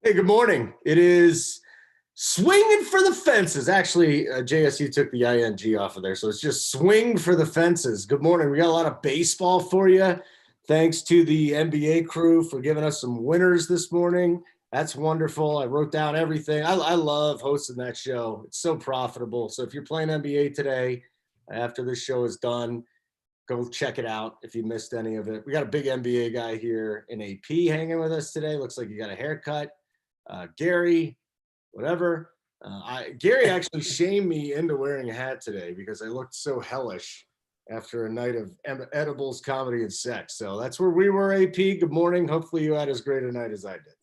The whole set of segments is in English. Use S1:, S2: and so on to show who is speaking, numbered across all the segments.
S1: Hey, good morning. It is swinging for the fences. Actually, JSU took the ing off of there, so it's just swing for the fences. Good morning. We got a lot of baseball for you. Thanks to the NBA crew for giving us some winners this morning. That's wonderful. I wrote down everything. I love hosting that show. It's so profitable. So if you're playing NBA today, after this show is done, go check it out if you missed any of it. We got a big NBA guy here in AP hanging with us today. Looks like you got a haircut. Gary, whatever. Gary actually shamed me into wearing a hat today because I looked so hellish after a night of edibles, comedy, and sex. So that's where we were, AP. Good morning. Hopefully you had as great a night as I did.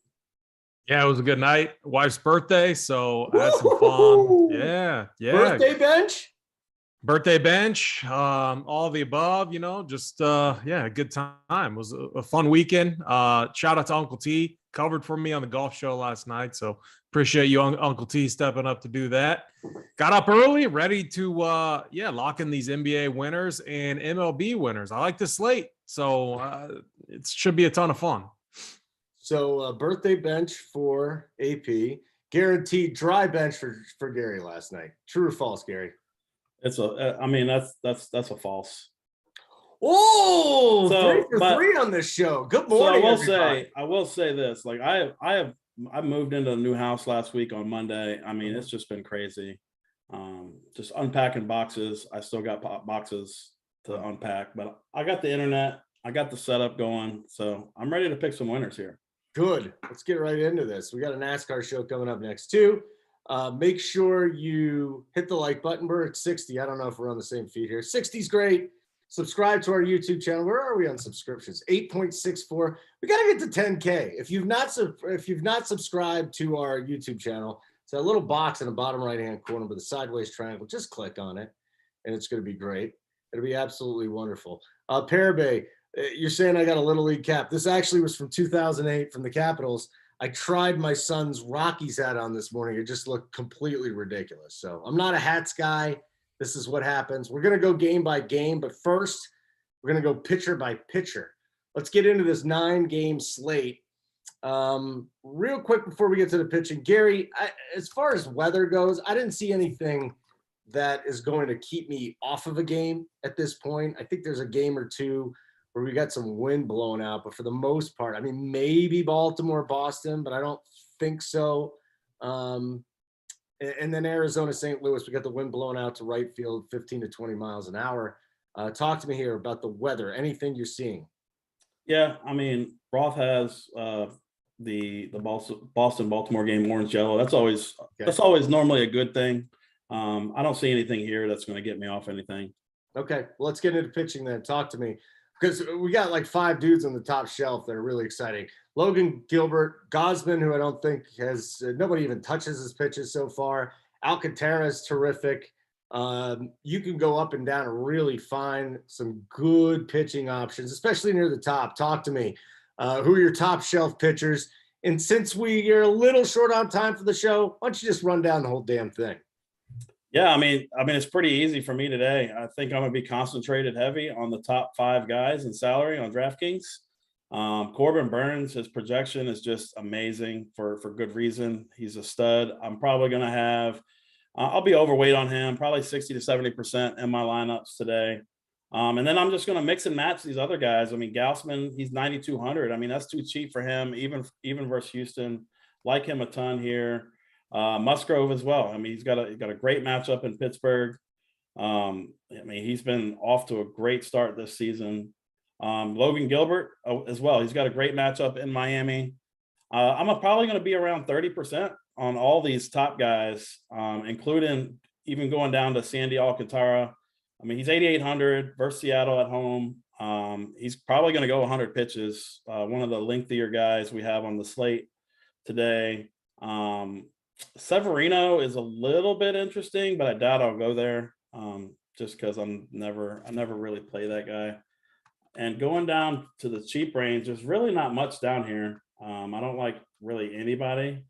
S2: Yeah, it was a good night. Wife's birthday, so I had some fun. Yeah.
S1: Birthday bench?
S2: Birthday bench, all of the above, just a good time. It was a fun weekend. Shout out to Uncle T, covered for me on the golf show last night. So appreciate you, Uncle T, stepping up to do that. Got up early, ready to lock in these NBA winners and MLB winners. I like the slate, so it should be a ton of fun.
S1: So birthday bench for AP, guaranteed dry bench for Gary last night. True or false, Gary?
S3: That's a false.
S1: Oh, so, 3 for 3 on this show. Good morning.
S3: So I will say this. Like I moved into a new house last week on Monday. I mean, it's just been crazy. Just unpacking boxes. I still got boxes to unpack, but I got the internet. I got the setup going. So I'm ready to pick some winners here. Good.
S1: Let's get right into this. We got a NASCAR show coming up next too. Make sure you hit the like button. We're at 60. I don't know if we're on the same feed here. 60 is great. Subscribe to our YouTube channel. Where are we on subscriptions? 8.64. We got to get to 10K. If you've not subscribed to our YouTube channel, it's a little box in the bottom right-hand corner with a sideways triangle. Just click on it, and it's going to be great. It'll be absolutely wonderful. Parabay, you're saying I got a Little League cap. This actually was from 2008 from the Capitals. I tried my son's Rockies hat on this morning. It just looked completely ridiculous. So I'm not a hats guy. This is what happens. We're going to go game by game, but first we're going to go pitcher by pitcher. Let's get into this 9-game slate. Real quick before we get to the pitching, Gary, as far as weather goes, I didn't see anything that is going to keep me off of a game at this point. I think there's a game or two where we got some wind blowing out, but for the most part, I mean, maybe Baltimore, Boston, but I don't think so. And then Arizona, St. Louis, we got the wind blowing out to right field, 15 to 20 miles an hour. Talk to me here about the weather. Anything you're seeing?
S3: Yeah, I mean, Roth has the Boston Baltimore game orange yellow. That's always normally a good thing. I don't see anything here that's going to get me off anything.
S1: Okay, well, let's get into pitching then. Talk to me. Because we got like 5 dudes on the top shelf that are really exciting. Logan Gilbert, Gosman, who I don't think has nobody even touches his pitches so far. Alcantara is terrific. You can go up and down and really find some good pitching options, especially near the top. Talk to me. Who are your top shelf pitchers? And since we are a little short on time for the show, why don't you just run down the whole damn thing?
S3: Yeah, I mean, it's pretty easy for me today. I think I'm going to be concentrated heavy on the top 5 guys in salary on DraftKings. Corbin Burns, his projection is just amazing for good reason. He's a stud. I'm probably going to have I'll be overweight on him, probably 60 to 70% in my lineups today. And then I'm just going to mix and match these other guys. I mean, Gausman, he's 9,200. I mean, that's too cheap for him, even versus Houston. Like him a ton here. Musgrove as well. I mean, he's got a great matchup in Pittsburgh. I mean, he's been off to a great start this season. Logan Gilbert as well. He's got a great matchup in Miami. I'm probably going to be around 30% on all these top guys, including even going down to Sandy Alcantara. I mean, he's 8,800 versus Seattle at home. He's probably going to go 100 pitches. One of the lengthier guys we have on the slate today. Severino is a little bit interesting, but I doubt I'll go there just because I never really play that guy. And going down to the cheap range, there's really not much down here. I don't like really anybody,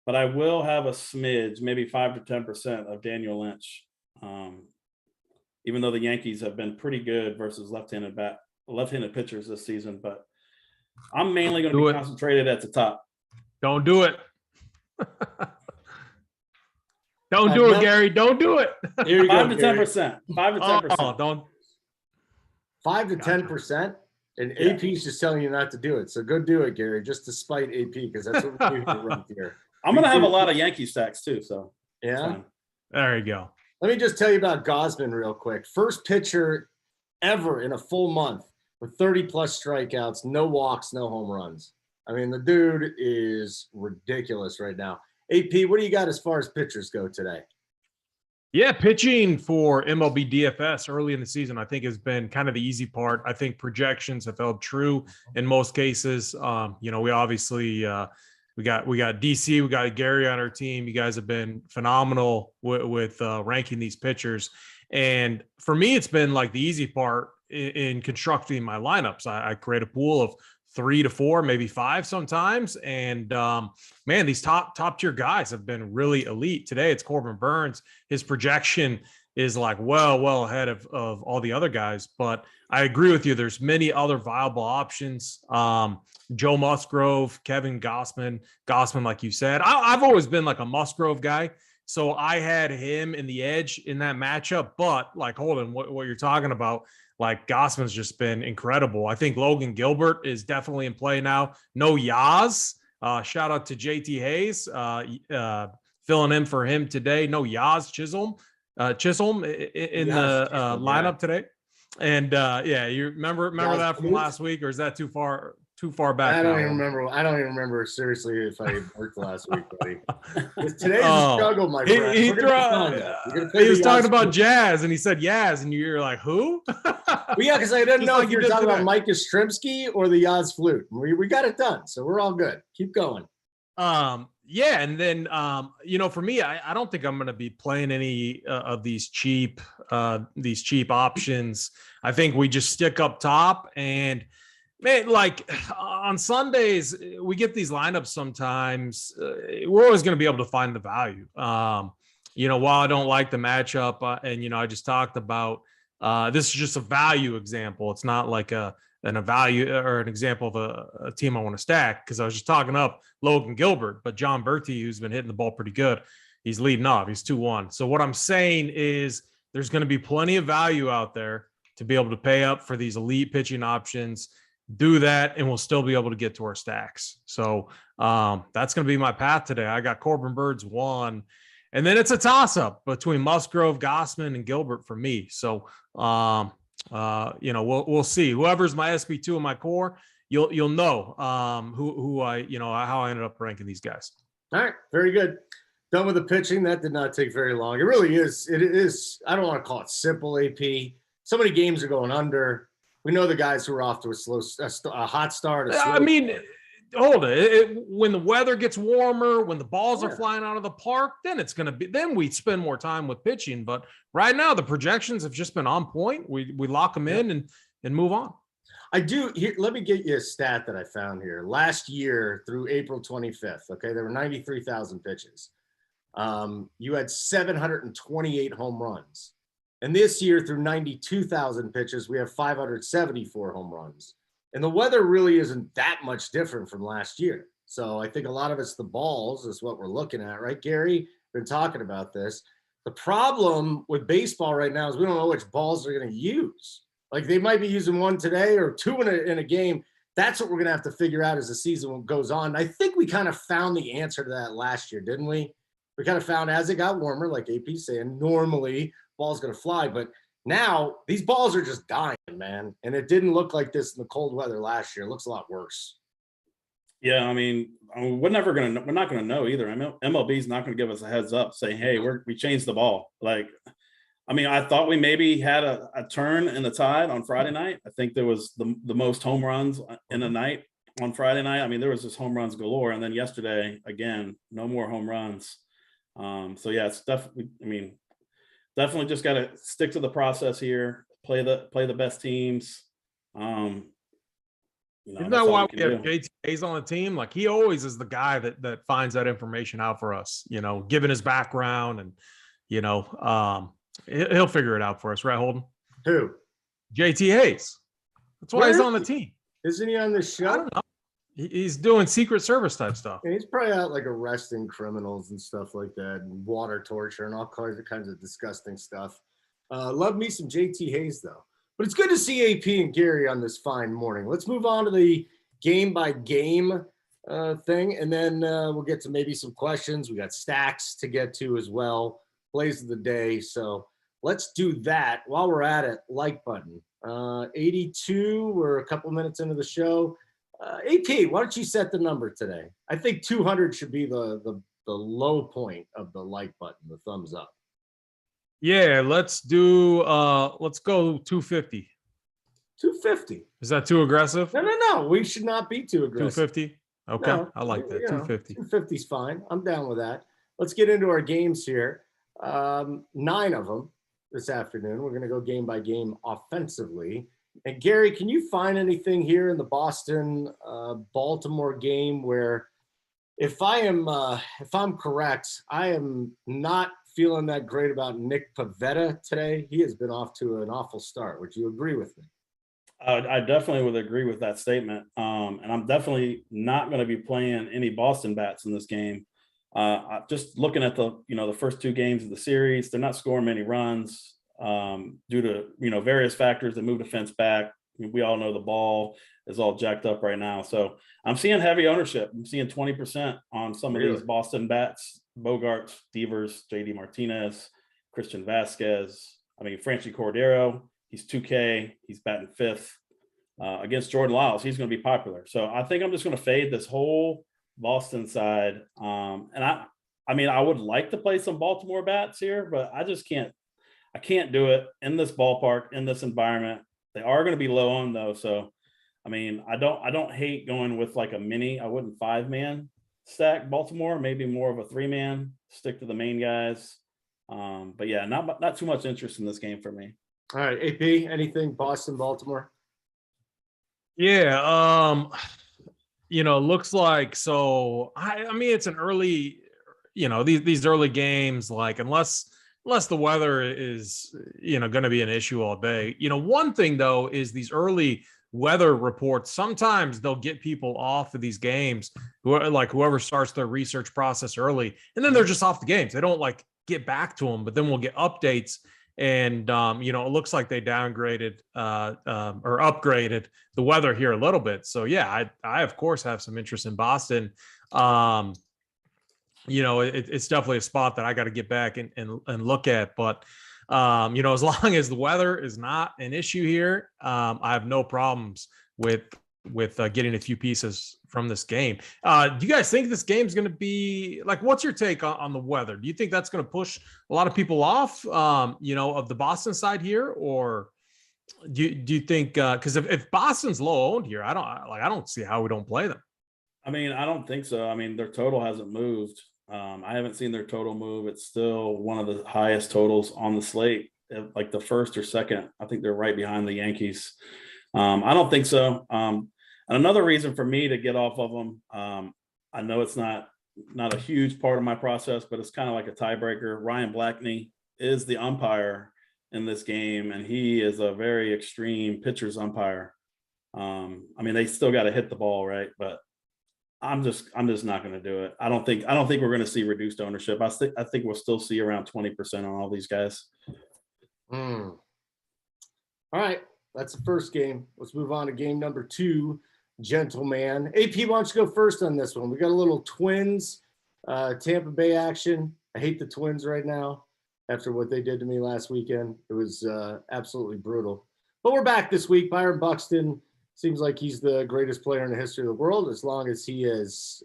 S3: but I will have a smidge, maybe 5 to 10% of Daniel Lynch. Even though the Yankees have been pretty good versus left-handed pitchers this season, but I'm mainly going to be concentrated at the top.
S2: Don't do it. Don't do it, Gary. Don't do it.
S1: Here you
S3: 5
S1: go,
S3: to
S1: Gary.
S3: 10%. 5 to 10%.
S2: Oh, don't.
S1: 5 to 10%. And
S3: Yeah.
S1: AP's just telling you not to do it. So go do it, Gary, just to spite AP, because that's what we do right here.
S3: I'm going to have a lot of Yankee stacks too. So
S1: Yeah.
S3: fine.
S2: There you go.
S1: Let me just tell you about Gosman real quick. First pitcher ever in a full month with 30 plus strikeouts, no walks, no home runs. I mean, the dude is ridiculous right now. AP, what do you got as far as pitchers go today?
S2: Yeah, pitching for MLB DFS early in the season, I think, has been kind of the easy part. I think projections have held true in most cases. We obviously we got DC, we got Gary on our team. You guys have been phenomenal with ranking these pitchers, and for me, it's been like the easy part in constructing my lineups. I create a pool of 3 to 4, maybe 5 sometimes. And man, these top tier guys have been really elite. Today it's Corbin Burns. His projection is like well ahead of all the other guys. But I agree with you. There's many other viable options. Joe Musgrove, Kevin Gossman, like you said. I've always been like a Musgrove guy. So I had him in the edge in that matchup. But like, Holden, what you're talking about, like Gossman's just been incredible. I think Logan Gilbert is definitely in play now. No Yaz. Shout out to JT Hayes filling in for him today. No Yaz Chisholm in the lineup today. And you remember that from last week, or is that too far back?
S1: I don't even remember seriously if I worked last week, buddy. Today's a struggle, my friend.
S2: He was talking about Jazz, and he said Yaz, and you're like, who?
S1: Well, yeah, because I didn't know if you were talking about Mike Yastrzemski or the Yaz flute. We got it done, so we're all good. Keep going.
S2: Yeah, and then for me, I don't think I'm going to be playing any of these cheap options. I think we just stick up top, and man, like on Sundays we get these lineups sometimes. We're always going to be able to find the value. While I don't like the matchup, and I just talked about this is just a value example. It's not like a value or an example of a team I want to stack, because I was just talking up Logan Gilbert, but John Bertie, who's been hitting the ball pretty good, he's leading off. He's 2-1. So what I'm saying is there's going to be plenty of value out there to be able to pay up for these elite pitching options. Do that, and we'll still be able to get to our stacks. So that's going to be my path today. I got Corbin Burns 1, and then it's a toss-up between Musgrove, Gossman, and Gilbert for me. So we'll see. Whoever's my SB2 in my core, you'll know who I how I ended up ranking these guys.
S1: All right, very good. Done with the pitching. That did not take very long. It really is. It is. I don't want to call it simple, AP. So many games are going under. We know the guys who are off to a hot start.
S2: Hold it. When the weather gets warmer, when the balls are flying out of the park, then we spend more time with pitching. But right now, the projections have just been on point. We lock them in and move on.
S1: I do. Here, let me get you a stat that I found here. Last year through April 25th, okay, there were 93,000 pitches. You had 728 home runs. And this year through 92,000 pitches, we have 574 home runs. And the weather really isn't that much different from last year. So I think a lot of it's the balls is what we're looking at, right, Gary? Been talking about this. The problem with baseball right now is we don't know which balls they're going to use. Like they might be using one today or two in a game. That's what we're going to have to figure out as the season goes on. And I think we kind of found the answer to that last year, didn't we? We kind of found as it got warmer, like AP saying, normally ball's going to fly. But now these balls are just dying, man. And it didn't look like this in the cold weather last year. It looks a lot worse.
S3: Yeah, I mean, we're not going to know either. MLB's not going to give us a heads up saying, hey, we changed the ball. Like, I mean, I thought we maybe had a turn in the tide on Friday night. I think there was the most home runs in a night on Friday night. I mean, there was just home runs galore. And then yesterday, again, no more home runs. So yeah, it's definitely, definitely just got to stick to the process here, play the best teams.
S2: Isn't that why we have JT Hayes on the team? Like he always is the guy that finds that information out for us, given his background and, he'll figure it out for us. Right, Holden?
S1: Who?
S2: JT Hayes. That's why he's on the team.
S1: Isn't he on the show?
S2: I don't know. He's doing Secret Service type stuff.
S1: And he's probably out like arresting criminals and stuff like that, and water torture and all kinds of disgusting stuff. Love me some JT Hayes though. But it's good to see AP and Gary on this fine morning. Let's move on to the game by game thing, and then we'll get to maybe some questions. We got stacks to get to as well, plays of the day. So let's do that. While we're at it, like button. 82, we're a couple minutes into the show. AP, why don't you set the number today? I think 200 should be the low point of the like button, the thumbs up.
S2: Yeah, let's go 250.
S1: 250.
S2: Is that too aggressive?
S1: No. We should not be too aggressive.
S2: 250. Okay, no, I like that. 250.
S1: 250 is fine. I'm down with that. Let's get into our games here. 9 of them this afternoon. We're going to go game by game offensively. And Gary, can you find anything here in the Boston Baltimore game where, if I'm correct, I am not feeling that great about Nick Pivetta today. He has been off to an awful start. Would you agree with me?
S3: I definitely would agree with that statement. And I'm definitely not going to be playing any Boston bats in this game. Just looking at the first 2 games of the series, they're not scoring many runs due to, various factors that move the fence back. We all know the ball is all jacked up right now. So I'm seeing heavy ownership. I'm seeing 20% on some of these Boston bats: Bogarts, Devers, JD Martinez, Christian Vasquez. Franchi Cordero, he's 2K. He's batting 5th against Jordan Lyles. He's going to be popular. So I think I'm just going to fade this whole Boston side. And I would like to play some Baltimore bats here, but I just can't. I can't do it in this ballpark, in this environment. They are going to be low on though. So, I don't hate going with like a mini. I wouldn't 5-man stack Baltimore, maybe more of a 3-man, stick to the main guys. But yeah, not too much interest in this game for me.
S1: All right, AP, anything Boston, Baltimore?
S2: Yeah, looks like so. It's an early, these early games, like unless the weather is, going to be an issue all day. One thing though is these early weather reports, sometimes they'll get people off of these games, whoever starts their research process early, and then they're just off the games. They don't like get back to them, but then we'll get updates. And, it looks like they downgraded or upgraded the weather here a little bit. So, yeah, I of course have some interest in Boston. It's definitely a spot that I got to get back and look at. But, as long as the weather is not an issue here, I have no problems with getting a few pieces from this game. Do you guys think this game's going to be like, what's your take on the weather? Do you think that's going to push a lot of people off, of the Boston side here? Or do you think, because if Boston's low owned here, I don't see how we don't play them.
S3: I don't think so. Their total hasn't moved. I haven't seen their total move. It's still one of the highest totals on the slate, like the first or second. I think they're right behind the Yankees. I don't think so. And another reason for me to get off of them, I know it's not a huge part of my process, but it's kind of like a tiebreaker. Ryan Blackney is the umpire in this game, and he is a very extreme pitcher's umpire. They still got to hit the ball, right? But I'm just not going to do it. I don't think we're going to see reduced ownership. I think we'll still see around 20% on all these guys.
S1: All right. That's the first game. Let's move on to game number 2, gentleman. AP, why don't you go first on this one? We got a little Twins, Tampa Bay action. I hate the Twins right now after what they did to me last weekend. It was absolutely brutal. But we're back this week. Byron Buxton seems like he's the greatest player in the history of the world as long as he is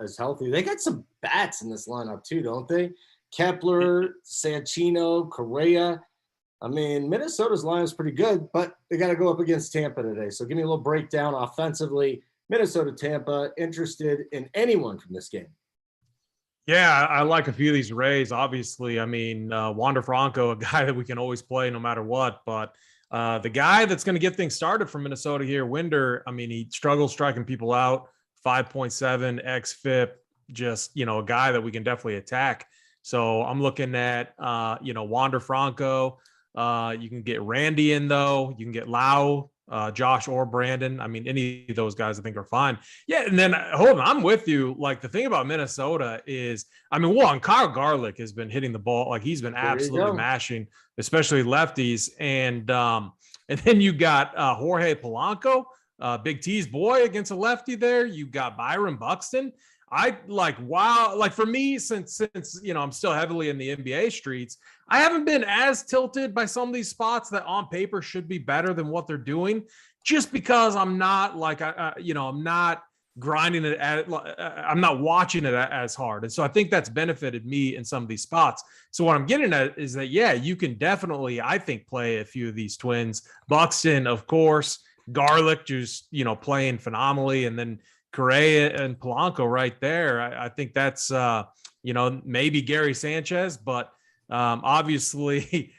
S1: as healthy. They got some bats in this lineup too, don't they? Kepler, Sanchino, Correa. Minnesota's line is pretty good, but they got to go up against Tampa today. So give me a little breakdown offensively. Minnesota, Tampa, interested in anyone from this game?
S2: Yeah, I like a few of these Rays, obviously. Wander Franco, a guy that we can always play no matter what. But the guy that's going to get things started from Minnesota here, Winder, he struggles striking people out, 5.7 xFIP, just, a guy that we can definitely attack. So I'm looking at, Wander Franco. You can get Randy in, though. You can get Lau Josh or Brandon. I mean, any of those guys I think are fine. Yeah, and then hold on, I'm with you. Like the thing about Minnesota is, I mean, one, Kyle Garlick has been hitting the ball like he's been absolutely mashing, especially lefties. And then you got Jorge Polanco, Big T's boy against a lefty there. You got Byron Buxton. I like, wow. Like for me, since I'm still heavily in the NBA streets, I haven't been as tilted by some of these spots that on paper should be better than what they're doing, just because I'm not like, I'm not grinding it at, I'm not watching it as hard. And so I think that's benefited me in some of these spots. So what I'm getting at is that, yeah, you can definitely, I think, play a few of these twins. Buxton, of course, Garlic just, playing phenomenally. And then Correa and Polanco right there. I think that's, maybe Gary Sanchez, but obviously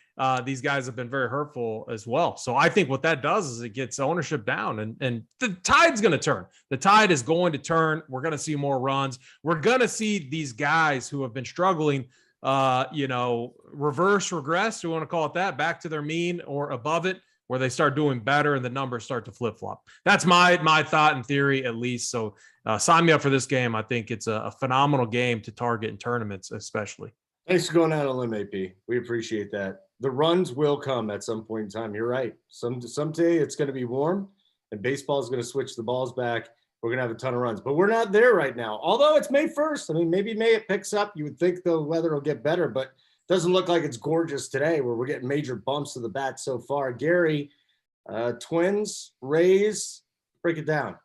S2: these guys have been very hurtful as well. So I think what that does is it gets ownership down and the tide's going to turn. The tide is going to turn. We're going to see more runs. We're going to see these guys who have been struggling, reverse regress, we want to call it that, back to their mean or above it, where they start doing better and the numbers start to flip-flop. That's my thought and theory, at least. So sign me up for this game. I think it's a phenomenal game to target in tournaments, especially.
S1: Thanks for going out on a limb, AP. We appreciate that. The runs will come at some point in time. You're right. Someday it's going to be warm, and baseball is going to switch the balls back. We're going to have a ton of runs. But we're not there right now. Although it's May 1st. I mean, maybe May it picks up. You would think the weather will get better, but doesn't look like it's gorgeous today, where we're getting major bumps to the bat so far. Gary, Twins, Rays, break it down.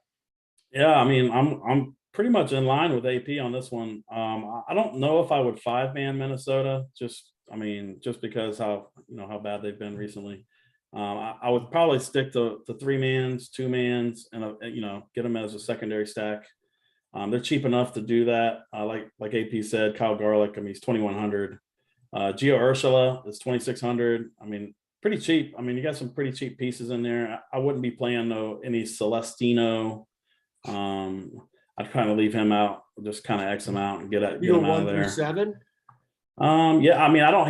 S3: Yeah, I mean, I'm pretty much in line with AP on this one. I don't know if I would 5-man Minnesota, just because how bad they've been recently. I would probably stick to 3-mans, 2-mans, and get them as a secondary stack. They're cheap enough to do that. Like AP said, Kyle Garlick, I mean, he's 2,100. Gio Urshela is 2,600. I mean, pretty cheap. I mean, you got some pretty cheap pieces in there. I wouldn't be playing any Celestino. I'd kind of leave him out, just kind of X him out and get him out of there.
S1: 7?
S3: Yeah, I mean, I don't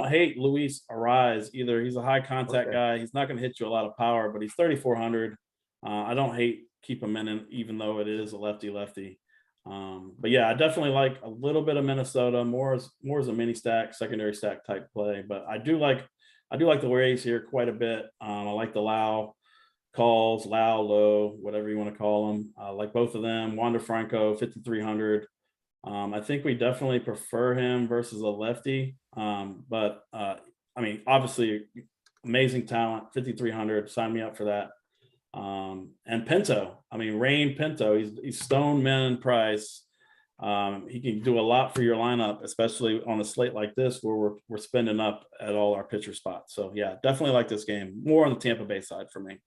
S3: hate Luis Ariz either. He's a high contact guy. He's not going to hit you a lot of power, but he's 3,400. I don't hate keep him in, even though it is a lefty. But yeah, I definitely like a little bit of Minnesota, more as a mini stack, secondary stack type play. But I do like the Rays here quite a bit. I like the Lowe, whatever you want to call them. I like both of them. Wander Franco, 5,300. I think we definitely prefer him versus a lefty. But I mean, obviously, amazing talent, 5,300. Sign me up for that. And Pinto, I mean, Rain Pinto, he's stone men price. He can do a lot for your lineup, especially on a slate like this where we're spending up at all our pitcher spots. So yeah, definitely like this game. More on the Tampa Bay side for me.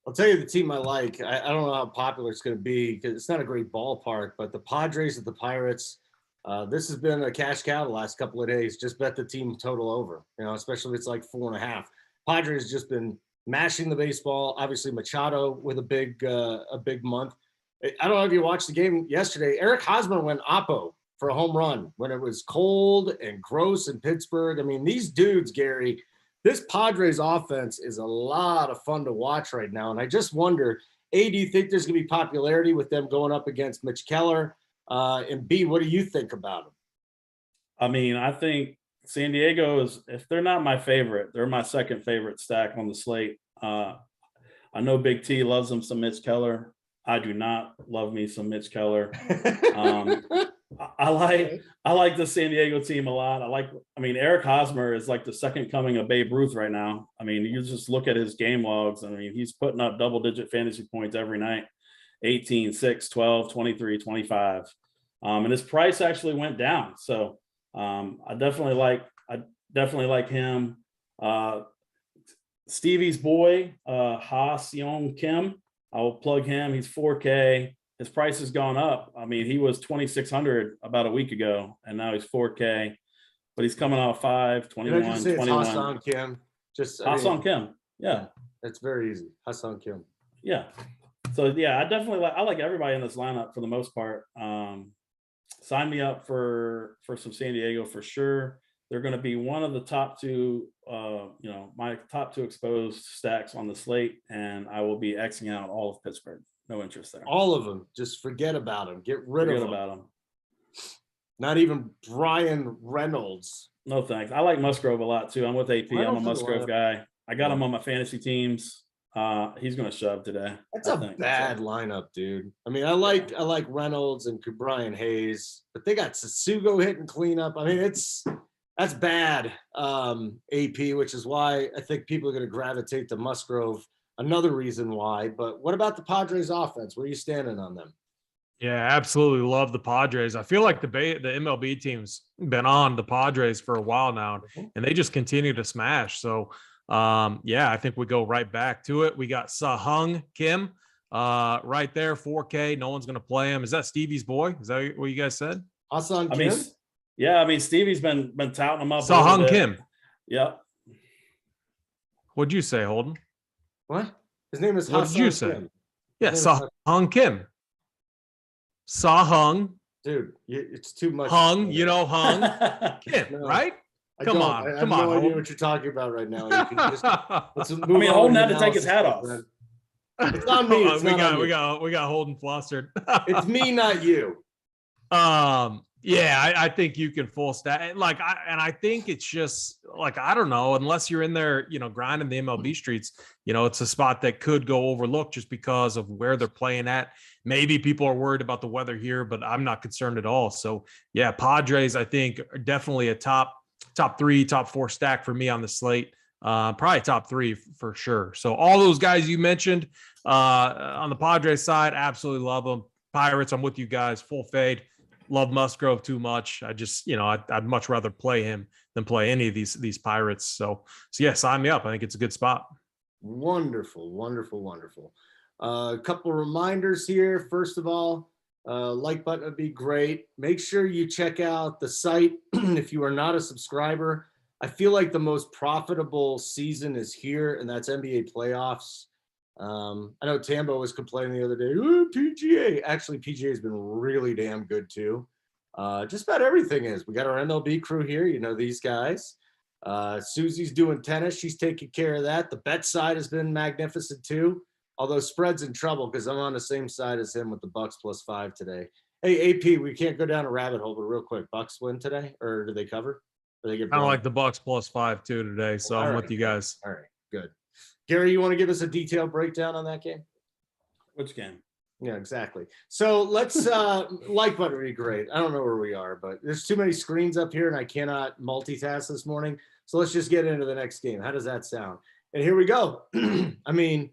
S1: I'll tell you the team I like. I don't know how popular it's going to be because it's not a great ballpark, but the Padres at the Pirates, this has been a cash cow the last couple of days. Just bet the team total over, especially if it's like 4.5. Padres just been mashing the baseball. Obviously Machado with a big month. I don't know if you watched the game yesterday. Eric Hosmer went oppo for a home run when it was cold and gross in Pittsburgh. I mean, these dudes, Gary, this Padres offense is a lot of fun to watch right now. And I just wonder, A, do you think there's going to be popularity with them going up against Mitch Keller? And B, what do you think about them?
S3: I mean, I think San Diego is, if they're not my favorite, they're my second favorite stack on the slate. I know Big T loves them some Mitch Keller. I do not love me some Mitch Keller. I like the San Diego team a lot. Eric Hosmer is like the second coming of Babe Ruth right now. I mean, you just look at his game logs. I mean, he's putting up double-digit fantasy points every night, 18, 6, 12, 23, 25. And his price actually went down. So I definitely like him. Stevie's boy, Ha Seong Kim. I will plug him. He's 4K. His price has gone up. I mean, he was 2,600 about a week ago, and now he's 4K. But he's coming off 5, 21, 21.
S1: Ha-Seong Kim.
S3: Ha-Seong Kim. Yeah.
S1: That's very easy. Ha-Seong Kim.
S3: Yeah. So yeah, I like everybody in this lineup for the most part. Sign me up for some San Diego for sure. They're going to be one of the top two, my top two exposed stacks on the slate, and I will be Xing out all of Pittsburgh. No interest there.
S1: All of them. Just forget about them. Get rid of them.
S3: About them.
S1: Not even Brian Reynolds.
S3: No thanks. I like Musgrove a lot too. I'm with AP. I'm a Musgrove guy. I got him on my fantasy teams. He's going to shove today.
S1: That's a bad lineup, dude. I mean, I like Reynolds and Brian Hayes, but they got Sasugo hitting cleanup. I mean, that's bad. AP, which is why I think people are going to gravitate to Musgrove. Another reason why. But what about the Padres offense? Where are you standing on them?
S2: Yeah, absolutely love the Padres. I feel like the MLB team's been on the Padres for a while now, and they just continue to smash. So, I think we go right back to it. We got Sahung Kim right there, 4K. No one's going to play him. Is that Stevie's boy? Is that what you guys said?
S1: Hassan Kim?
S3: I mean, Stevie's been touting him up.
S2: Sahung Kim.
S3: Yep.
S2: What'd you say, Holden?
S1: What? His name is Hassan.
S2: What did you say?
S1: Kim.
S2: Yeah, Sahung Kim. Sahung.
S1: Dude, it's too much.
S2: Hung, Hung Kim,
S1: No.
S2: Come on.
S1: I have no idea what you're talking about right now. You can just,
S3: Holden had to take his hat off.
S1: It's on me. It's
S2: we got Holden flustered.
S1: It's me, not you.
S2: I think you can full stack. I think it's just I don't know, unless you're in there, grinding the MLB streets, it's a spot that could go overlooked just because of where they're playing at. Maybe people are worried about the weather here, but I'm not concerned at all. So yeah, Padres, I think, are definitely a top 3, top 4 stack for me on the slate. Probably top 3 for sure. So all those guys you mentioned on the Padres side, absolutely love them. Pirates, I'm with you guys, full fade. Love Musgrove too much. I just, I'd much rather play him than play any of these Pirates. So yeah, sign me up. I think it's a good spot.
S1: Wonderful, wonderful, wonderful. A couple reminders here. First of all, like button would be great. Make sure you check out the site if you are not a subscriber. I feel like the most profitable season is here, and that's NBA playoffs. I know Tambo was complaining the other day, PGA. Actually, PGA has been really damn good too. Just about everything is. We got our MLB crew here. These guys. Susie's doing tennis. She's taking care of that. The bet side has been magnificent too. Although spread's in trouble because I'm on the same side as him with the Bucks +5 today. Hey, AP, we can't go down a rabbit hole, but real quick, Bucks win today, or do they cover? Or they get?
S2: I don't like the Bucks +5 too today, so I'm with you guys.
S1: All right, good. Gary, you want to give us a detailed breakdown on that game?
S3: Which game?
S1: Yeah, exactly. So let's like button would be great. I don't know where we are, but there's too many screens up here and I cannot multitask this morning. So let's just get into the next game. How does that sound? And here we go. I mean,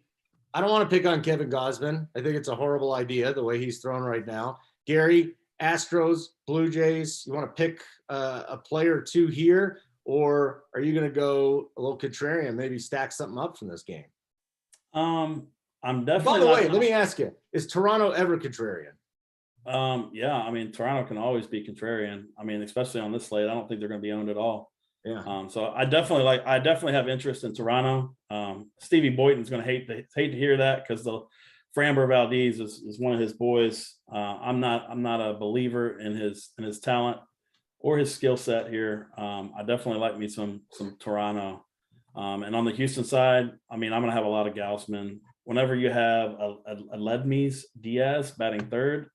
S1: I don't want to pick on Kevin Gausman. I think it's a horrible idea the way he's thrown right now. Gary, Astros, Blue Jays, you want to pick a player or two here? Or are you going to go a little contrarian, maybe stack something up from this game?
S3: I'm definitely.
S1: By the way, let me ask you: is Toronto ever contrarian?
S3: Yeah, I mean, Toronto can always be contrarian. I mean, especially on this slate, I don't think they're going to be owned at all.
S1: Yeah.
S3: So I definitely have interest in Toronto. Stevie Boyton's going to hate to hear that because the Framber Valdez is one of his boys. I'm not a believer in his talent or his skill set here. I definitely like me some Toronto. And on the Houston side, I mean, I'm going to have a lot of Gausman. Whenever you have a Ledmes Diaz batting third,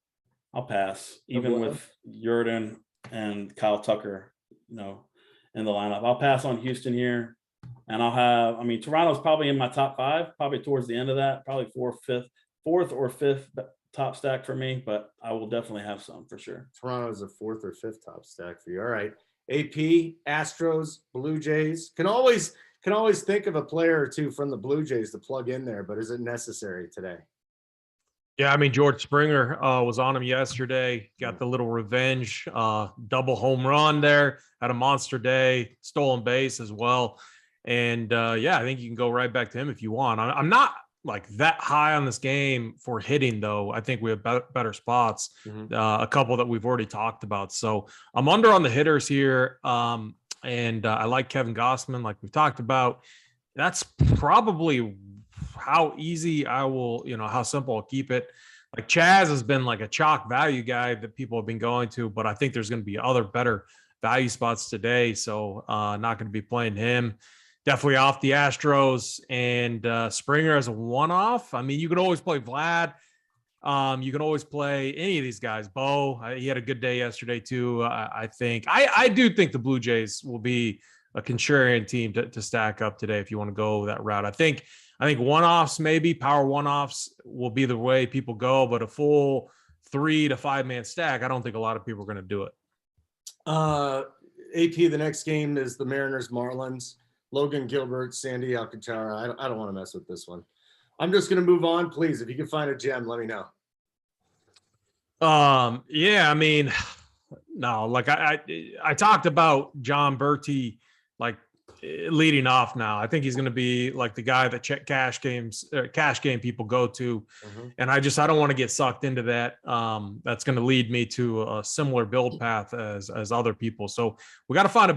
S3: I'll pass. Even with Jordan and Kyle Tucker, in the lineup. I'll pass on Houston here. And Toronto's probably in my top 5, probably towards the end of that, probably fourth or fifth top stack for me, but I will definitely have some for sure.
S1: Toronto's a 4th or 5th top stack for you. All right. AP, Astros, Blue Jays. Can always think of a player or two from the Blue Jays to plug in there, but is it necessary today?
S2: Yeah, I mean, George Springer was on him yesterday, got the little revenge, double home run there, had a monster day, stolen base as well. And I think you can go right back to him if you want. I'm not like that high on this game for hitting, though. I think we have better spots, a couple that we've already talked about. So I'm under on the hitters here. And I like Kevin Gausman, like we've talked about. That's probably how easy I will, how simple I'll keep it. Like Chaz has been like a chalk value guy that people have been going to, but I think there's going to be other better value spots today. So not going to be playing him. Definitely off the Astros, and Springer as a one-off. I mean, you can always play Vlad. You can always play any of these guys. Bo, he had a good day yesterday too. I think I do think the Blue Jays will be a contrarian team to stack up today if you want to go that route. I think one-offs, maybe power one-offs, will be the way people go, but a full 3 to 5 man stack, I don't think a lot of people are going to do it.
S1: AP, the next game is the Mariners Marlins. Logan Gilbert, Sandy Alcantara. I don't want to mess with this one. I'm just going to move on. Please, if you can find a gem, let me know.
S2: Yeah, I mean, no, like I talked about John Berti, like leading off now. I think he's going to be like the guy that cash game people go to. And I don't want to get sucked into that. That's going to lead me to a similar build path as other people. So we got to find a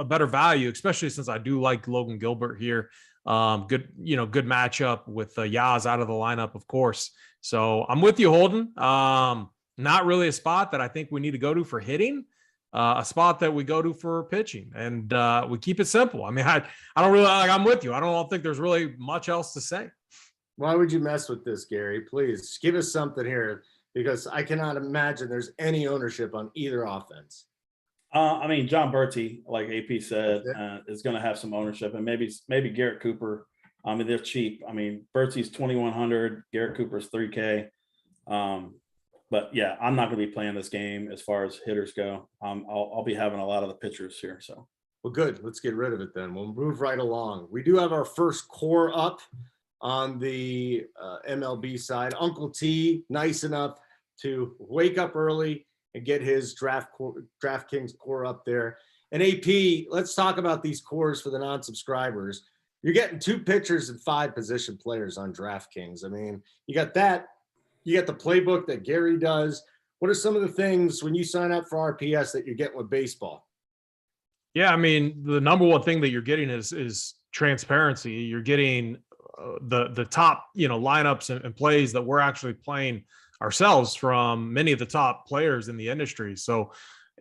S2: better value, especially since I do like Logan Gilbert here. Good matchup with Yaz out of the lineup, of course. So I'm with you, Holden. Not really a spot that I think we need to go to for hitting. A spot that we go to for pitching, and we keep it simple. I mean, I don't really I'm with you. I don't think there's really much else to say.
S1: Why would you mess with this, Gary? Please give us something here, because I cannot imagine there's any ownership on either offense.
S3: I mean, John Berti, like AP said, is going to have some ownership, and maybe Garrett Cooper. I mean, they're cheap. I mean, Berti's 2,100, Garrett Cooper's 3K. But yeah, I'm not going to be playing this game as far as hitters go. I'll be having a lot of the pitchers here. So,
S1: well, good. Let's get rid of it then. We'll move right along. We do have our first core up on the MLB side. Uncle T, nice enough to wake up early and get his DraftKings core up there. And AP, let's talk about these cores for the non-subscribers. You're getting 2 pitchers and 5 position players on DraftKings. I mean, you got that. You got the playbook that Gary does. What are some of the things when you sign up for RPS that you're getting with baseball?
S2: Yeah, I mean, the number one thing that you're getting is transparency. You're getting the top, lineups and plays that we're actually playing ourselves from many of the top players in the industry. So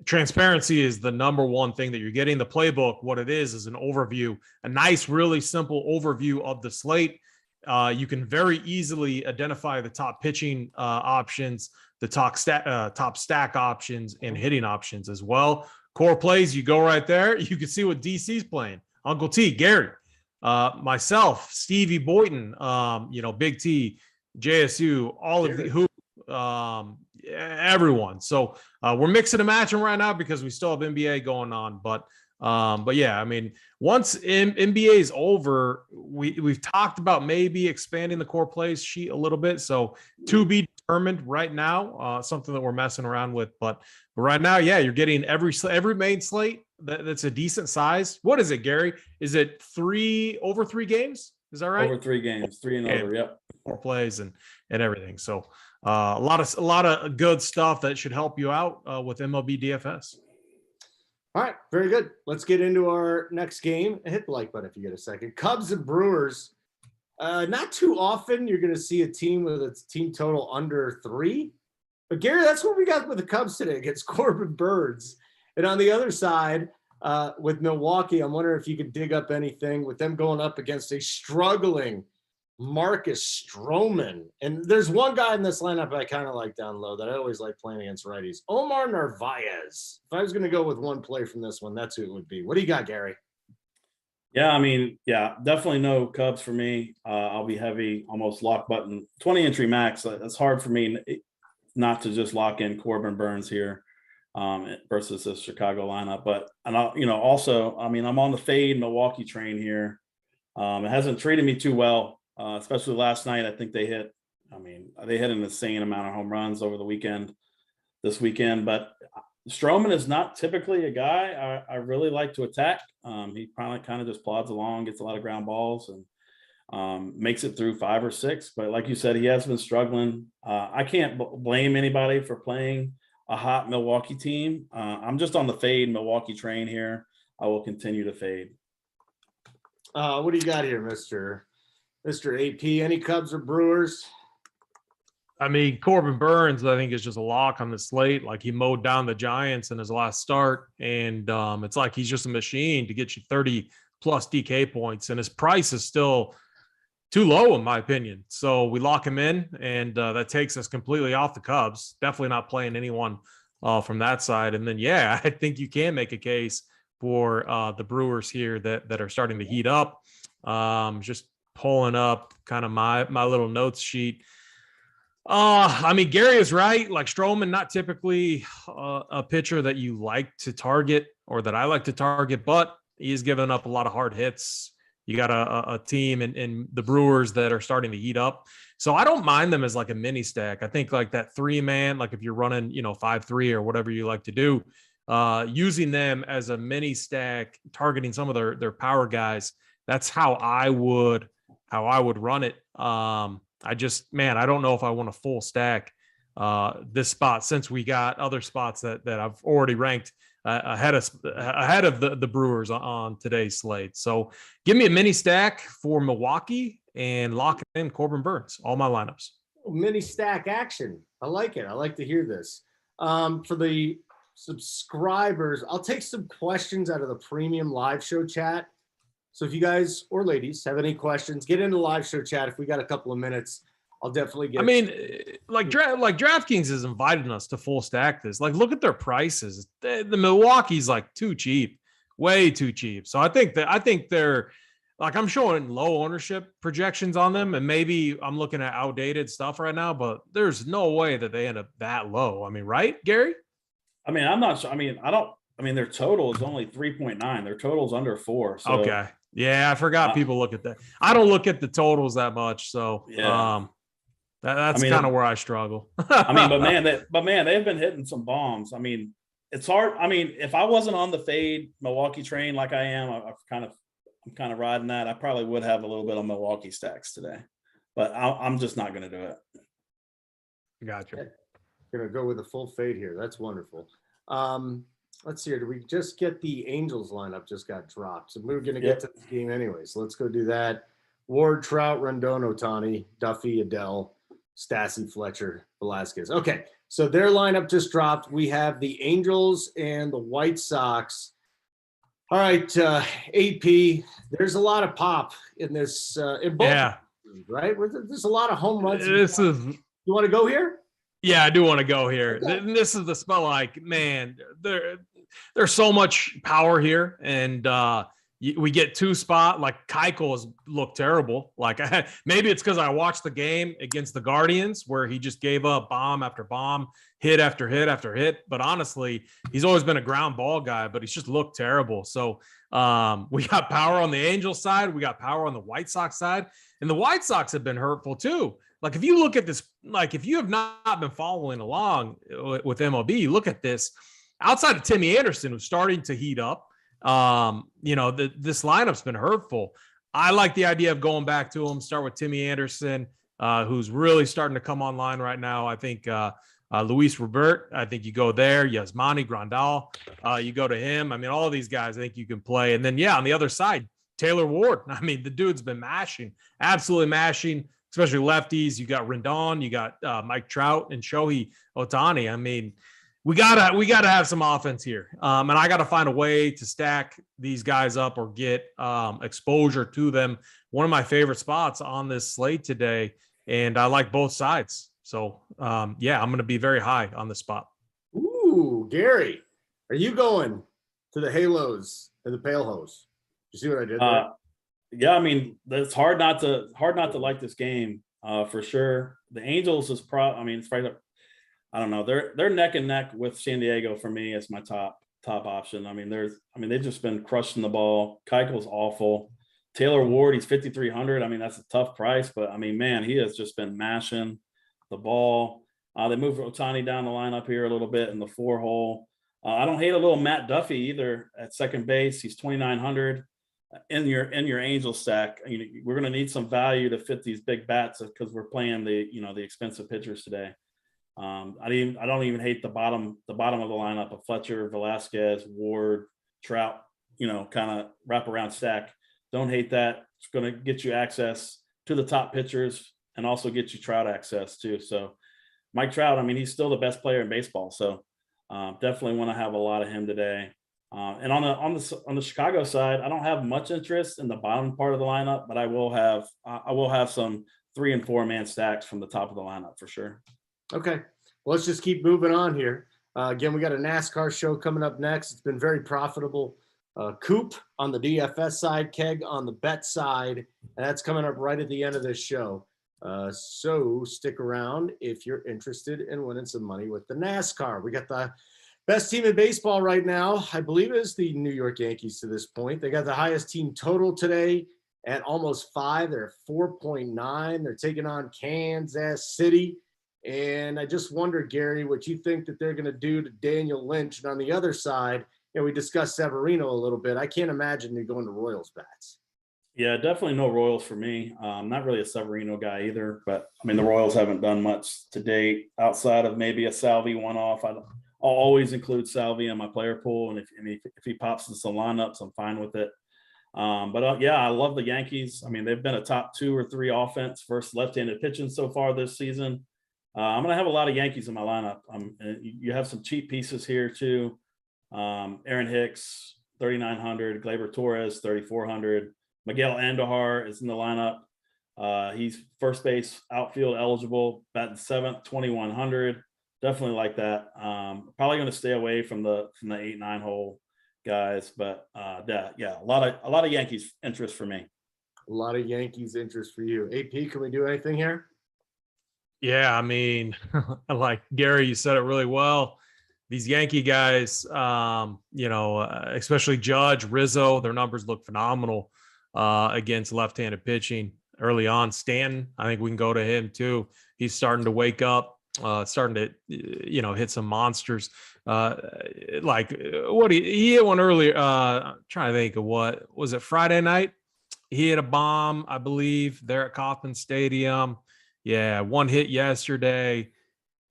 S2: transparency is the number one thing that you're getting. The playbook, what it is an overview, a nice, really simple overview of the slate. You can very easily identify the top pitching options, the top stack options, and hitting options as well. Core plays, you go right there. You can see what DC's playing. Uncle T, Gary, myself, Stevie Boynton, Big T, JSU, all of the everyone. So we're mixing and matching right now because we still have NBA going on, but yeah, I mean, once NBA is over, we've talked about maybe expanding the core plays sheet a little bit. So to be determined right now, something that we're messing around with. But right now, yeah, you're getting every main slate that's a decent size. What is it, Gary? Is it over 3 games? Is that right?
S3: Over 3 games, 3 and over. Yep.
S2: Core plays and everything. So a lot of good stuff that should help you out with MLB DFS.
S1: All right, very good. Let's get into our next game. Hit the like button if you get a second. Cubs and Brewers. Not too often you're going to see a team with a team total under 3. But, Gary, that's what we got with the Cubs today against Corbin Burnes. And on the other side, with Milwaukee, I'm wondering if you could dig up anything with them going up against a struggling Marcus Stroman. And there's one guy in this lineup I kind of like down low that I always like playing against righties. Omar Narvaez. If I was going to go with one play from this one, that's who it would be. What do you got, Gary?
S3: Yeah, I mean, yeah, definitely no Cubs for me. I'll be heavy, almost lock button. 20 entry max. That's hard for me not to just lock in Corbin Burnes here versus the Chicago lineup. But, also, I mean, I'm on the fade Milwaukee train here. It hasn't treated me too well. Especially last night, I think they hit an insane amount of home runs over this weekend. But Stroman is not typically a guy I really like to attack. He probably kind of just plods along, gets a lot of ground balls, and makes it through 5 or 6. But like you said, he has been struggling. I can't blame anybody for playing a hot Milwaukee team. I'm just on the fade Milwaukee train here. I will continue to fade.
S1: What do you got here, Mr. AP? Any Cubs or Brewers?
S2: I mean, Corbin Burns, I think, is just a lock on the slate. Like, he mowed down the Giants in his last start, and it's like he's just a machine to get you 30 plus DK points, and his price is still too low, in my opinion. So we lock him in, and that takes us completely off the Cubs. Definitely not playing anyone from that side. And then, yeah, I think you can make a case for the Brewers here that are starting to heat up. Just pulling up kind of my little notes sheet. I mean, Gary is right. Like, Stroman, not typically a pitcher that you like to target or that I like to target, but he's given up a lot of hard hits. You got a team in the Brewers that are starting to heat up. So I don't mind them as like a mini stack. I think like that 3-man, like if you're running, 5-3 or whatever you like to do, using them as a mini stack, targeting some of their power guys. That's how I would run it. I don't know if I want a full stack this spot, since we got other spots that I've already ranked ahead of the Brewers on today's slate. So give me a mini stack for Milwaukee and lock in Corbin Burns, all my lineups.
S1: Mini stack action. I like it. I like to hear this. For the subscribers, I'll take some questions out of the premium live show chat. So if you guys or ladies have any questions, get into the live show chat. If we got a couple of minutes, I'll definitely get.
S2: I mean, like DraftKings is inviting us to full stack this. Like, look at their prices. The Milwaukee's like too cheap, way too cheap. So I think they're like, I'm showing low ownership projections on them, and maybe I'm looking at outdated stuff right now, but there's no way that they end up that low. I mean, right, Gary?
S3: I mean, I'm not sure. I mean, their total is only 3.9. Their total's under 4. So.
S2: Okay. Yeah, I forgot people look at that. I don't look at the totals that much, so
S3: yeah.
S2: That's kind of where I struggle.
S3: I mean, but man, they've been hitting some bombs. I mean, it's hard. I mean, if I wasn't on the fade Milwaukee train like I am, I'm kind of riding that. I probably would have a little bit of Milwaukee stacks today, but I'm just not going to do it.
S2: Gotcha.
S1: Gonna go with a full fade here. That's wonderful. Let's see here. Did we just get the Angels lineup? Just got dropped. So we were going to get to this game anyway. So let's go do that. Ward, Trout, Rendon, Ohtani, Duffy, Adele, Stassi, Fletcher, Velasquez. Okay. So their lineup just dropped. We have the Angels and the White Sox. All right. AP, there's a lot of pop in this. In both. Yeah. Right? There's a lot of home runs. You want to go here?
S2: Yeah, I do want to go here. This is the spell. Like, man, there's so much power here, and we get 2 spot. Like, Keuchel has looked terrible. Like, maybe it's because I watched the game against the Guardians where he just gave up bomb after bomb, hit after hit after hit. But honestly, he's always been a ground ball guy, but he's just looked terrible. So we got power on the Angels side, we got power on the White Sox side, and the White Sox have been hurtful too. Like, if you look at this, like, if you have not been following along with MLB, look at this. Outside of Timmy Anderson, who's starting to heat up, this lineup's been hurtful. I like the idea of going back to him, start with Timmy Anderson, who's really starting to come online right now. I think Luis Robert, I think you go there. Yasmani Grandal, you go to him. I mean, all of these guys, I think you can play. And then, on the other side, Taylor Ward. I mean, the dude's been mashing, absolutely mashing. Especially lefties. You got Rendon, you got Mike Trout and Shohei Ohtani. I mean, we gotta have some offense here, and I gotta find a way to stack these guys up or get exposure to them. One of my favorite spots on this slate today, and I like both sides. So I'm gonna be very high on this spot.
S1: Ooh, Gary, are you going to the Halos and the Pale Hose? You see what I did there?
S3: Yeah, I mean, it's hard not to like this game for sure. The Angels is it's probably, I don't know. They're neck and neck with San Diego for me as my top option. I mean, they've just been crushing the ball. Keuchel's awful. Taylor Ward, he's 5,300. I mean, that's a tough price, but I mean, man, he has just been mashing the ball. They moved Ohtani down the lineup here a little bit in the 4-hole. I don't hate a little Matt Duffy either at second base. He's 2,900. In your Angel stack, we're going to need some value to fit these big bats because we're playing the expensive pitchers today. I don't even hate the bottom of the lineup of Fletcher, Velasquez, Ward, Trout. Kind of wraparound stack. Don't hate that. It's going to get you access to the top pitchers and also get you Trout access too. So Mike Trout, I mean, he's still the best player in baseball. So definitely want to have a lot of him today. And on the Chicago side, I don't have much interest in the bottom part of the lineup, but I will have some 3 and 4 man stacks from the top of the lineup for sure.
S1: Okay, well, let's just keep moving on here. Again, we got a NASCAR show coming up next. It's been very profitable. Coop on the DFS side, Keg on the bet side, and that's coming up right at the end of this show. So stick around if you're interested in winning some money with the NASCAR. We got the best team in baseball right now, I believe, is the New York Yankees to this point. They got the highest team total today at almost 5. They're 4.9. They're taking on Kansas City. And I just wonder, Gary, what you think that they're going to do to Daniel Lynch. And on the other side, we discussed Severino a little bit. I can't imagine you going to Royals bats.
S3: Yeah, definitely no Royals for me. I'm not really a Severino guy either, but I mean, the Royals haven't done much to date outside of maybe a Salvi one-off. I'll always include Salvi in my player pool. And if he pops in some lineups, I'm fine with it. Yeah, I love the Yankees. I mean, they've been a top 2 or 3 offense versus left-handed pitching so far this season. I'm going to have a lot of Yankees in my lineup. You have some cheap pieces here too. Aaron Hicks, 3,900. Gleyber Torres, 3,400. Miguel Andujar is in the lineup. He's first base outfield eligible, batting 7th, 2,100. Definitely like that. Probably going to stay away from the 8-9 hole guys, but yeah, a lot of Yankees interest for me.
S1: A lot of Yankees interest for you. AP, can we do anything here?
S2: Yeah, I mean, like Gary, you said it really well. These Yankee guys, especially Judge, Rizzo, their numbers look phenomenal against left-handed pitching early on. Stanton, I think we can go to him too. He's starting to wake up, starting to, hit some monsters. He hit one earlier. I'm trying to think of what was it, Friday night? He hit a bomb, I believe, there at Kauffman Stadium. Yeah, one hit yesterday.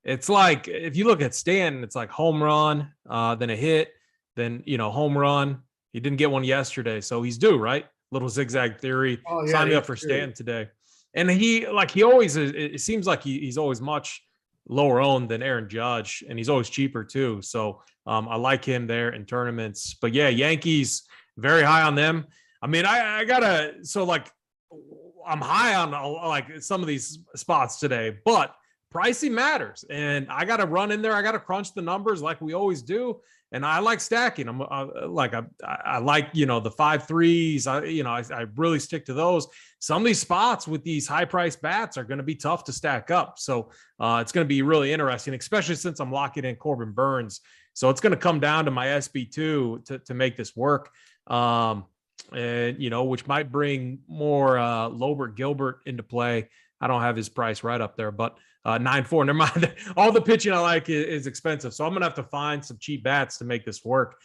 S2: It's like, if you look at Stanton, it's like home run, then a hit, then, home run. He didn't get one yesterday, so he's due, right? Little zigzag theory.
S1: Oh, yeah,
S2: Sign me up for Stanton today. And he always is, it seems like he's always much lower owned than Aaron Judge, and he's always cheaper too. So I like him there in tournaments. But yeah, Yankees, very high on them. I mean, I'm high on like some of these spots today, but pricing matters, and I got to run in there. I got to crunch the numbers like we always do, and I like stacking. I like the 5-3s. I really stick to those. Some of these spots with these high price bats are going to be tough to stack up, so it's going to be really interesting, especially since I'm locking in Corbin Burns. So it's going to come down to my SB2 to make this work. Which might bring more Lobert Gilbert into play. I don't have his price right up there, but 9.4. Never mind. All the pitching I like is expensive, so I'm gonna have to find some cheap bats to make this work,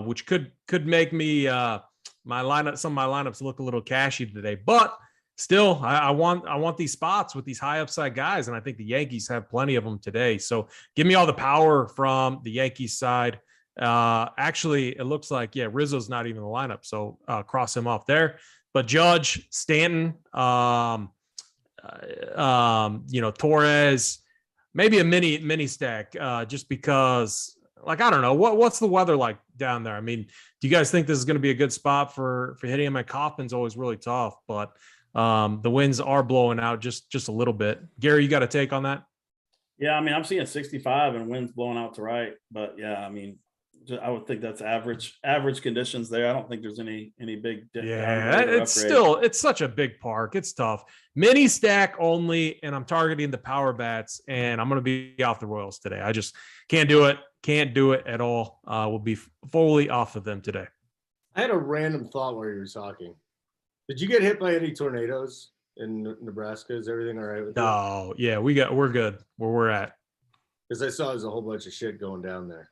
S2: which could make me some of my lineups look a little cashy today. But still, I want these spots with these high upside guys, and I think the Yankees have plenty of them today. So give me all the power from the Yankees side. Actually, it looks like, Rizzo's not even in the lineup, so cross him off there. But Judge, Stanton, Torres, maybe a mini stack, just because, I don't know, what's the weather like down there? I mean, do you guys think this is going to be a good spot for hitting him? At Kauffman's always really tough, but the winds are blowing out just a little bit. Gary, you got a take on that?
S3: Yeah, I mean, I'm seeing 65 and winds blowing out to right, but yeah, I mean, I would think that's average conditions there. I don't think there's any big
S2: difference. Yeah, it's such a big park. It's tough. Mini stack only, and I'm targeting the power bats, and I'm going to be off the Royals today. I just can't do it. Can't do it at all. We'll be fully off of them today.
S1: I had a random thought while you were talking. Did you get hit by any tornadoes in Nebraska? Is everything all right with you?
S2: No, yeah, we're good where we're at.
S1: Because I saw there's a whole bunch of shit going down there.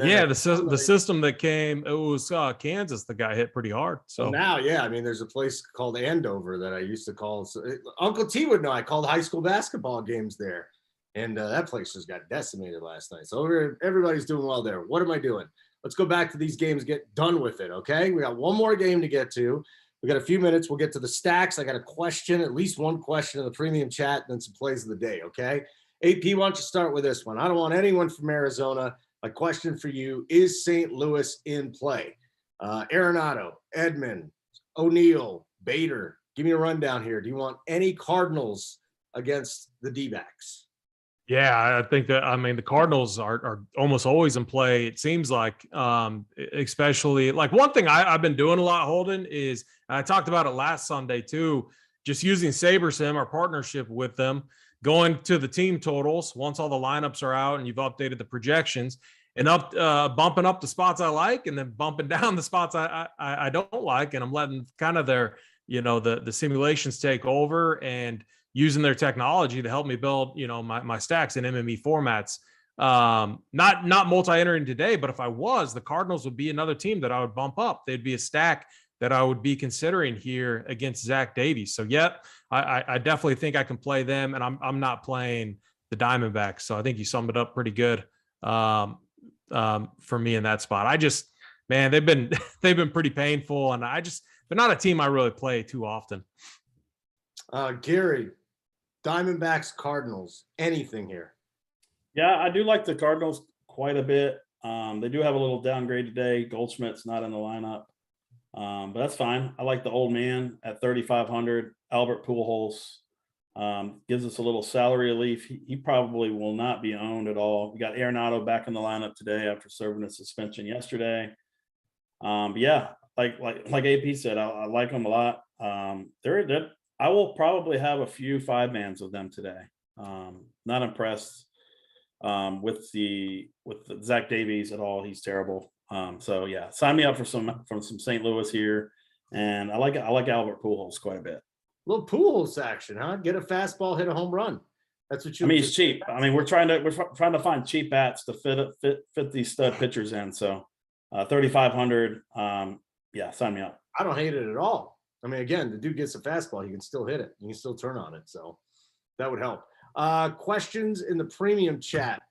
S2: Yeah, the system that came, it was Kansas that got hit pretty hard. So
S1: now, yeah, I mean, there's a place called Andover that I used to call. So Uncle T would know. I called high school basketball games there, and that place just got decimated last night. So everybody's doing well there. What am I doing? Let's go back to these games. Get done with it, okay? We got one more game to get to. We got a few minutes. We'll get to the stacks. I got a question, at least one question in the premium chat, and then some plays of the day, okay? AP, why don't you start with this one? I don't want anyone from Arizona. My question for you, is St. Louis in play? Arenado, Edman, O'Neill, Bader. Give me a rundown here. Do you want any Cardinals against the D-backs?
S2: Yeah, I think that, I mean, the Cardinals are almost always in play. It seems like, especially like one thing I've been doing a lot, Holden, is I talked about it last Sunday too, just using SaberSim, our partnership with them, going to the team totals once all the lineups are out and you've updated the projections and bumping up the spots I like and then bumping down the spots I don't like. And I'm letting kind of their, the simulations take over and using their technology to help me build, my stacks in MME formats. Not multi-entering today, but if I was, the Cardinals would be another team that I would bump up. They'd be a stack that I would be considering here against Zach Davies. So, yep, I definitely think I can play them, and I'm not playing the Diamondbacks. So I think you summed it up pretty good for me in that spot. They've been pretty painful, and they're not a team I really play too often.
S1: Gary, Diamondbacks, Cardinals, anything here?
S3: Yeah, I do like the Cardinals quite a bit. They do have a little downgrade today. Goldschmidt's not in the lineup, but that's fine. I like the old man at 3,500. Albert Pujols gives us a little salary relief. He probably will not be owned at all. We got Arenado back in the lineup today after serving a suspension yesterday. But yeah, like AP said, I like them a lot. I will probably have a few 5-mans of them today. Not impressed with the Zach Davies at all. He's terrible. So yeah, sign me up for some St. Louis here, and I like Albert Pujols quite a bit.
S1: Little Pujols action, huh? Get a fastball, hit a home run. That's what you.
S3: I mean, he's cheap. I mean, we're trying to find cheap bats to fit these stud pitchers in. So 3,500. Yeah, sign me up.
S1: I don't hate it at all. I mean, again, the dude gets a fastball, he can still hit it. You can still turn on it. So that would help. Questions in the premium chat.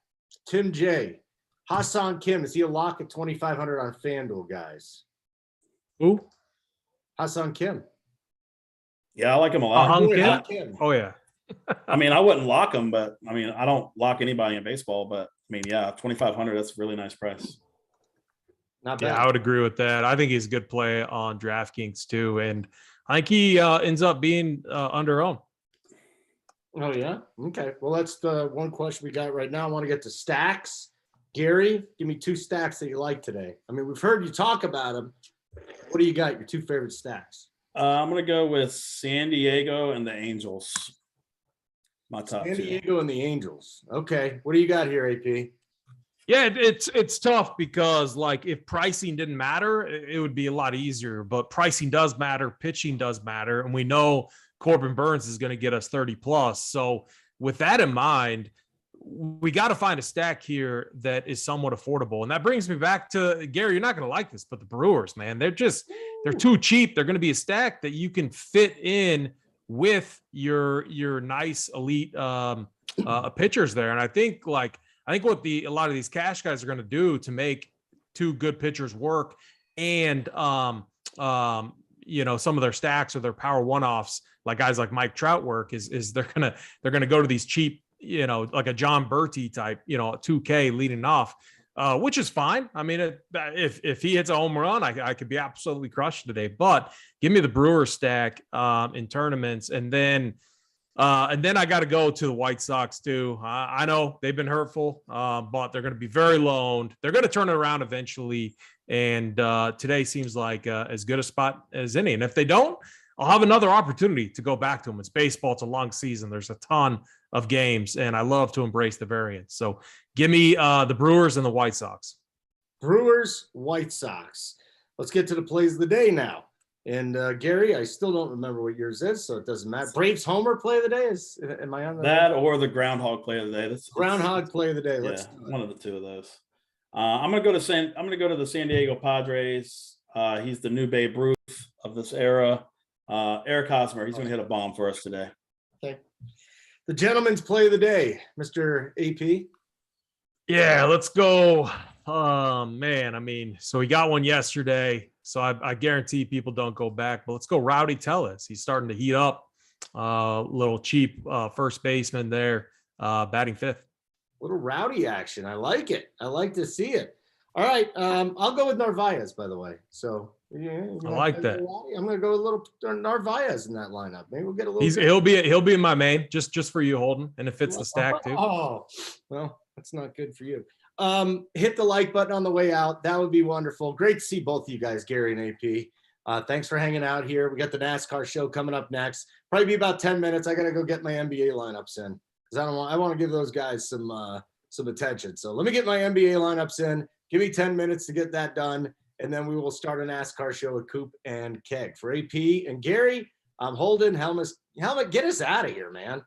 S1: Tim J. Hassan Kim, is he a lock at 2,500 on FanDuel, guys?
S2: Who?
S1: Hassan Kim.
S3: Yeah, I like him a lot.
S2: Kim? Oh, yeah.
S3: I mean, I wouldn't lock him, but I mean, I don't lock anybody in baseball, but I mean, yeah, 2,500, that's a really nice price.
S1: Not bad.
S2: Yeah, I would agree with that. I think he's a good play on DraftKings too. And I think he ends up being under owned.
S1: Oh, yeah? Okay. Well, that's the one question we got right now. I want to get to stacks. Gary, give me 2 stacks that you like today. I mean, we've heard you talk about them. What do you got? Your 2 favorite stacks?
S3: I'm going to go with San Diego and the Angels. My top
S1: San
S3: 2.
S1: Diego and the Angels. Okay. What do you got here, AP?
S2: Yeah, it's tough because like if pricing didn't matter, it would be a lot easier. But pricing does matter, pitching does matter, and we know Corbin Burns is going to get us 30 plus. So with that in mind, we got to find a stack here that is somewhat affordable. And that brings me back to Gary. You're not going to like this, but the Brewers, man, they're too cheap. They're going to be a stack that you can fit in with your nice elite pitchers there. And I think what a lot of these cash guys are going to do to make 2 good pitchers work and some of their stacks or their power one-offs, like guys like Mike Trout work is they're gonna go to these cheap, like a John Berti type, 2K leading off, which is fine. I mean, if he hits a home run, I could be absolutely crushed today. But give me the Brewers stack in tournaments, and then I got to go to the White Sox too. I know they've been hurtful, but they're going to be very low owned. They're going to turn it around eventually. And today seems like as good a spot as any. And if they don't, I'll have another opportunity to go back to them. It's baseball. It's a long season. There's a ton of games, and I love to embrace the variance. So give me the Brewers and the White Sox.
S1: Brewers, White Sox. Let's get to the plays of the day now. And Gary, I still don't remember what yours is, so it doesn't matter. Braves homer play of the day? Am I on
S3: that or the groundhog play of the day?
S1: Groundhog play of the day.
S3: Let's one of the 2 of those. I'm gonna go to the San Diego Padres. He's the new Babe Ruth of this era. Eric Hosmer. He's gonna hit a bomb for us today.
S1: Okay. The gentleman's play of the day, Mr. AP.
S2: Yeah, let's go. Man, I mean, so we got one yesterday. So I guarantee people don't go back, but let's go Rowdy Tellez. He's starting to heat up. Little cheap first baseman there. batting fifth.
S1: Little rowdy action. I like it. I like to see it. All right. I'll go with Narvaez, by the way. So
S2: I like that.
S1: I'm going to go with a little Narvaez in that lineup. Maybe we'll get a little.
S2: He'll be in my main just for you, Holden, and it fits the stack too.
S1: Oh, well, that's not good for you. Hit the like button on the way out. That would be wonderful. Great to see both of you guys, Gary and AP. Thanks for hanging out here. We got the NASCAR show coming up next. Probably be about 10 minutes. I got to go get my NBA lineups in because I want to give those guys some attention. So let me get my NBA lineups in. Give me 10 minutes to get that done, and then we will start a NASCAR show with Coop and Keg. For AP and Gary, I'm Holden. Helmet, get us out of here, man.